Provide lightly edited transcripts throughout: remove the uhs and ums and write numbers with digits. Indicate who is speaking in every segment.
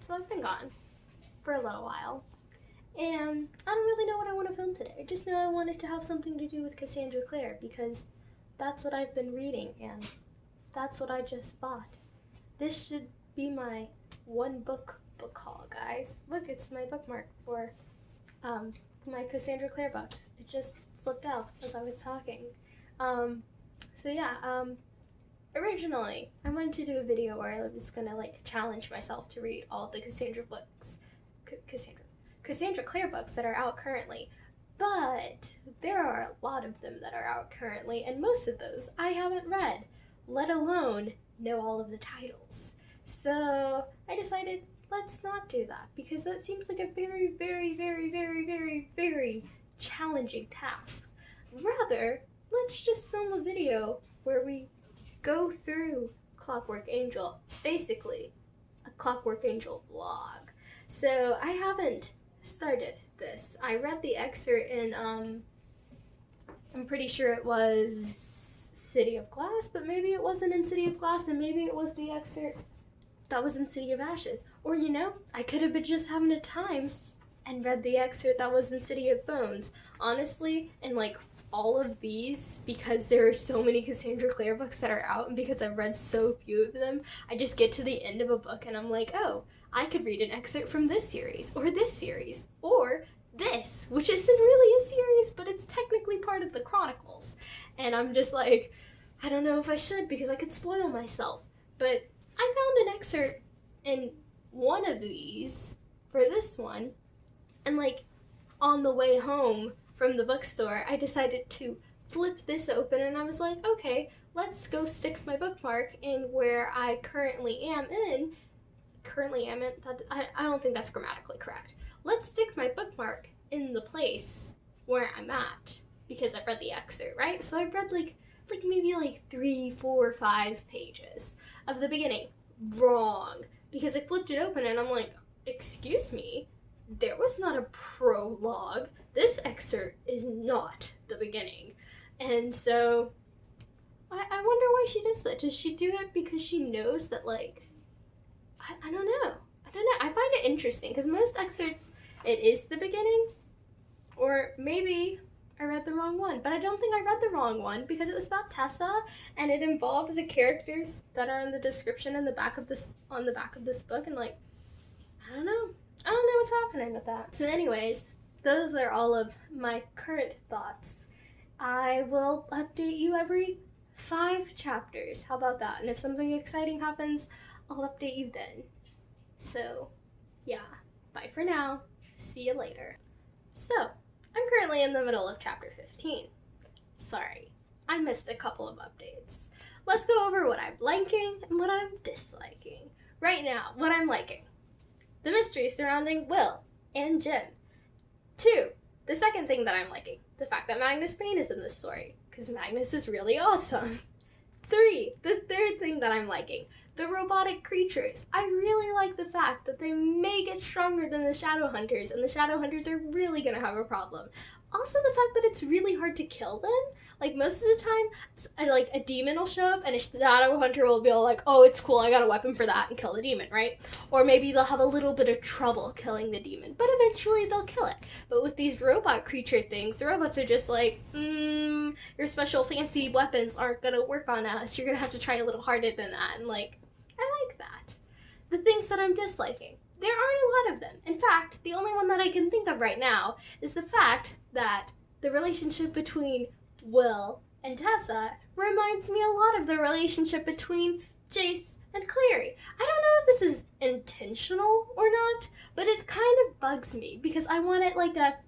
Speaker 1: So I've been gone for a little while, and I don't really know what I want to film today. I just know I wanted to have something to do with Cassandra Clare because that's what I've been reading and that's what I just bought. This should be my one book haul, guys. Look, it's my bookmark for my Cassandra Clare books. It just slipped out as I was talking. Originally, I wanted to do a video where I was gonna like challenge myself to read all of the Cassandra Clare books that are out currently. But there are a lot of them that are out currently, and most of those I haven't read, let alone know all of the titles. So I decided let's not do that because that seems like a very, very, very, very, very, very challenging task. Rather, let's just film a video where we go through Clockwork Angel, basically a Clockwork Angel vlog. So I haven't started this. I read the excerpt in, I'm pretty sure it was City of Glass, but maybe it wasn't in City of Glass, and maybe it was the excerpt that was in City of Ashes. Or, you know, I could have been just having a time and read the excerpt that was in City of Bones. Honestly, in like all of these, because there are so many Cassandra Clare books that are out and because I've read so few of them, I just get to the end of a book and I'm like, oh, I could read an excerpt from this series, or this, which isn't really a series, but it's technically part of the Chronicles. And I'm just like, I don't know if I should because I could spoil myself. But I found an excerpt in one of these for this one, and like on the way home from the bookstore, I decided to flip this open and I was like, okay, let's go stick my bookmark in where I currently am in. I don't think that's grammatically correct. Let's stick my bookmark in the place where I'm at because I've read the excerpt, right? So I've read like maybe like 3, 4, 5 pages of the beginning. Wrong. Because I flipped it open and I'm like, excuse me, there was not a prologue. This excerpt is not the beginning. And so I wonder why she does that. Does she do it because she knows that, like, I don't know. I find it interesting because most excerpts, it is the beginning, or maybe I read the wrong one, but I don't think I read the wrong one because it was about Tessa and it involved the characters that are in the description in the back of this, on the back of this book, and like, I don't know what's happening with that. So anyways, those are all of my current thoughts. I will update you every 5 chapters. How about that? And if something exciting happens, I'll update you then. So yeah, bye for now. See you later. So I'm currently in the middle of chapter 15. Sorry, I missed a couple of updates. Let's go over what I'm liking and what I'm disliking. Right now, what I'm liking: the mystery surrounding Will and Jim. 2, the second thing that I'm liking, the fact that Magnus Bane is in this story, because Magnus is really awesome. 3, the third thing that I'm liking, the robotic creatures. I really like the fact that they may get stronger than the Shadowhunters, and the Shadowhunters are really gonna have a problem. Also the fact that it's really hard to kill them. Like, most of the time, like, a demon will show up and a Shadowhunter will be like, oh, it's cool, I got a weapon for that, and kill the demon, right? Or maybe they'll have a little bit of trouble killing the demon, but eventually they'll kill it. But with these robot creature things, the robots are just like, your special fancy weapons aren't gonna work on us, you're gonna have to try a little harder than that, and like, I like that. The things that I'm disliking: there aren't a lot of them. In fact, the only one that I can think of right now is the fact that the relationship between Will and Tessa reminds me a lot of the relationship between Jace and Clary. I don't know if this is intentional or not, but it kind of bugs me because I want it like a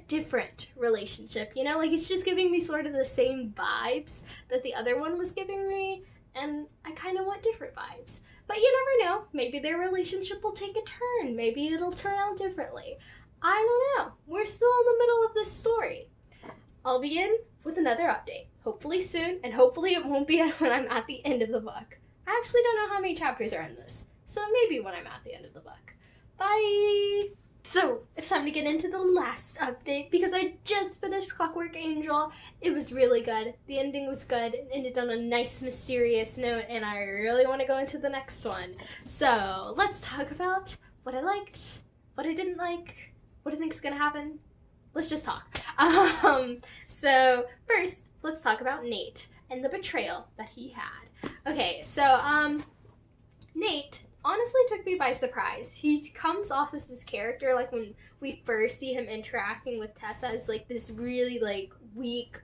Speaker 1: different relationship, you know? Like, it's just giving me sort of the same vibes that the other one was giving me, and I kind of want different vibes. But you never know, maybe their relationship will take a turn, maybe it'll turn out differently. I don't know, we're still in the middle of this story. I'll be in with another update, hopefully soon, and hopefully it won't be when I'm at the end of the book. I actually don't know how many chapters are in this, so maybe when I'm at the end of the book. Bye! So, it's time to get into the last update because I just finished Clockwork Angel. It was really good. The ending was good. It ended on a nice, mysterious note, and I really want to go into the next one. So, let's talk about what I liked, what I didn't like, what I think is going to happen. Let's just talk. So, first, let's talk about Nate and the betrayal that he had. Okay, so, Nate honestly took me by surprise. He comes off as this character, like when we first see him interacting with Tessa, as like this really like weak,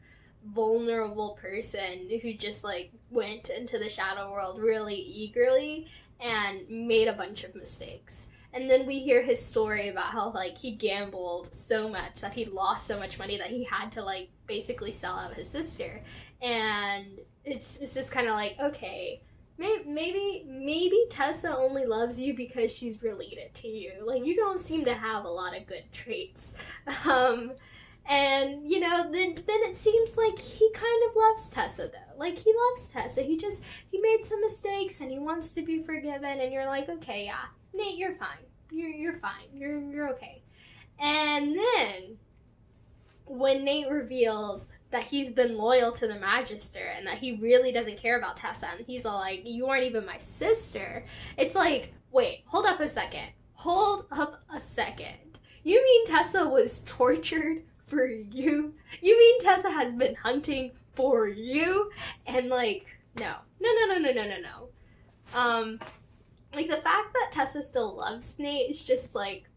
Speaker 1: vulnerable person who just like went into the shadow world really eagerly and made a bunch of mistakes. And then we hear his story about how like he gambled so much that he lost so much money that he had to like basically sell out his sister. And it's just kind of like, okay, maybe Tessa only loves you because she's related to you. Like, you don't seem to have a lot of good traits. And, you know, then it seems like he kind of loves Tessa, though. Like, he loves Tessa. He made some mistakes, and he wants to be forgiven, and you're like, okay, yeah, Nate, you're fine. You're fine. You're okay. And then, when Nate reveals that he's been loyal to the Magister and that he really doesn't care about Tessa, and he's all like, you aren't even my sister, it's like, wait, hold up a second. You mean Tessa was tortured for you? You mean Tessa has been hunting for you? And like, no. Like, the fact that Tessa still loves Nate is just like,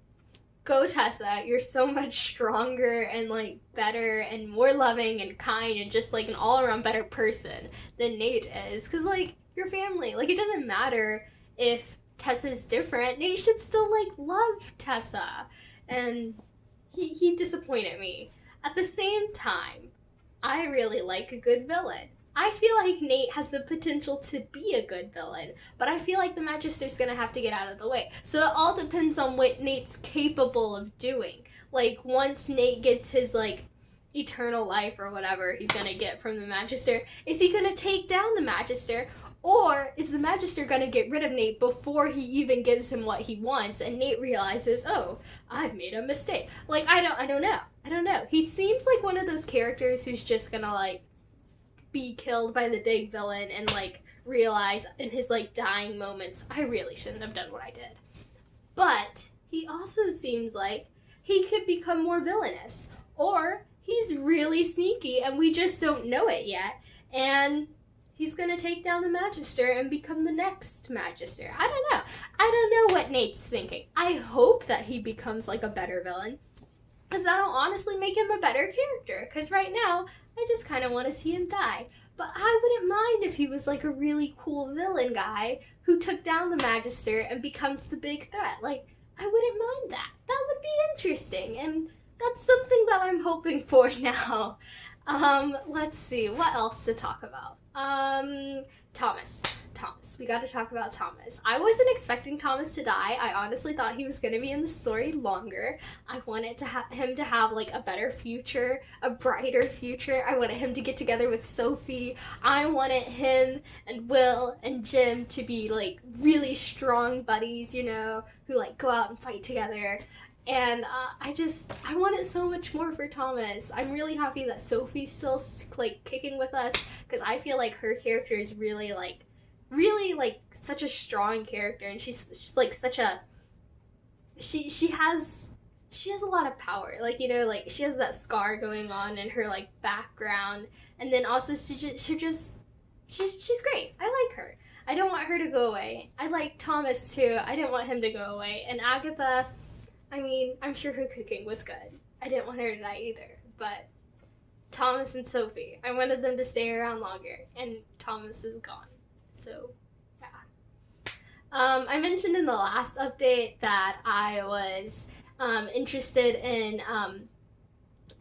Speaker 1: go Tessa, you're so much stronger and like better and more loving and kind and just like an all-around better person than Nate is, because like, you're family. Like, it doesn't matter if Tessa's different, Nate should still like love Tessa. And he disappointed me. At the same time, I really like a good villain. I feel like Nate has the potential to be a good villain, but I feel like the Magister's gonna have to get out of the way. So it all depends on what Nate's capable of doing. Like, once Nate gets his, like, eternal life or whatever he's gonna get from the Magister, is he gonna take down the Magister? Or is the Magister gonna get rid of Nate before he even gives him what he wants, and Nate realizes, oh, I've made a mistake? Like, I don't know. He seems like one of those characters who's just gonna, like, be killed by the big villain and like realize in his like dying moments, I really shouldn't have done what I did. But he also seems like he could become more villainous, or he's really sneaky and we just don't know it yet, and he's gonna take down the Magister and become the next Magister. I don't know what Nate's thinking. I hope that he becomes like a better villain, because that'll honestly make him a better character, because right now I just kind of want to see him die. But I wouldn't mind if he was like a really cool villain guy who took down the Magister and becomes the big threat. Like, I wouldn't mind that. That would be interesting, and that's something that I'm hoping for now. Let's see, what else to talk about? Thomas. We gotta talk about Thomas. I wasn't expecting Thomas to die. I honestly thought he was gonna be in the story longer. I wanted him to have like a better future, a brighter future. I wanted him to get together with Sophie. I wanted him and Will and Jim to be like really strong buddies, you know, who like go out and fight together. And I wanted so much more for Thomas. I'm really happy that Sophie's still like kicking with us, because I feel like her character is really like such a strong character, and she's like such a she has a lot of power, like, you know, like she has that scar going on in her like background, and then also she's great. I like her. I don't want her to go away. I like Thomas too. I didn't want him to go away. And Agatha, I mean, I'm sure her cooking was good. I didn't want her to die either, but Thomas and Sophie, I wanted them to stay around longer, and Thomas is gone. So, yeah. I mentioned in the last update that I was interested in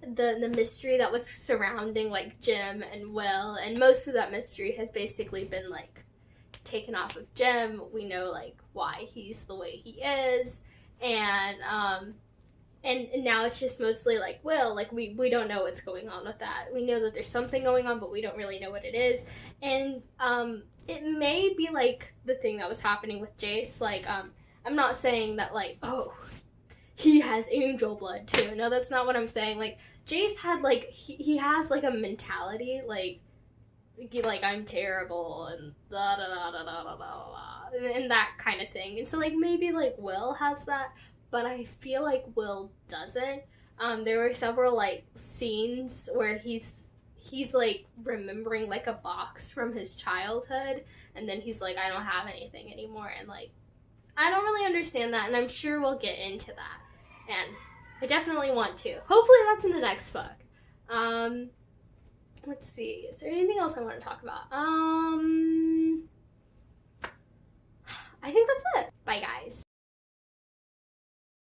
Speaker 1: the mystery that was surrounding like Jim and Will, and most of that mystery has basically been like taken off of Jim. We know like why he's the way he is, and now it's just mostly like Will. Like we don't know what's going on with that. We know that there's something going on, but we don't really know what it is. And it may be like the thing that was happening with Jace. Like I'm not saying that like, oh, he has angel blood too. No, that's not what I'm saying. Like, Jace had, like, he has, like, a mentality, like I'm terrible, and da da da da da da da, and that kind of thing. And so, like, maybe, like, Will has that, but I feel like Will doesn't. There were several, like, scenes where he's like remembering like a box from his childhood, and then he's like, I don't have anything anymore, and like I don't really understand that, and I'm sure we'll get into that, and I definitely want to. Hopefully that's in the next book. Let's see, is there anything else I want to talk about? I think that's it. Bye guys.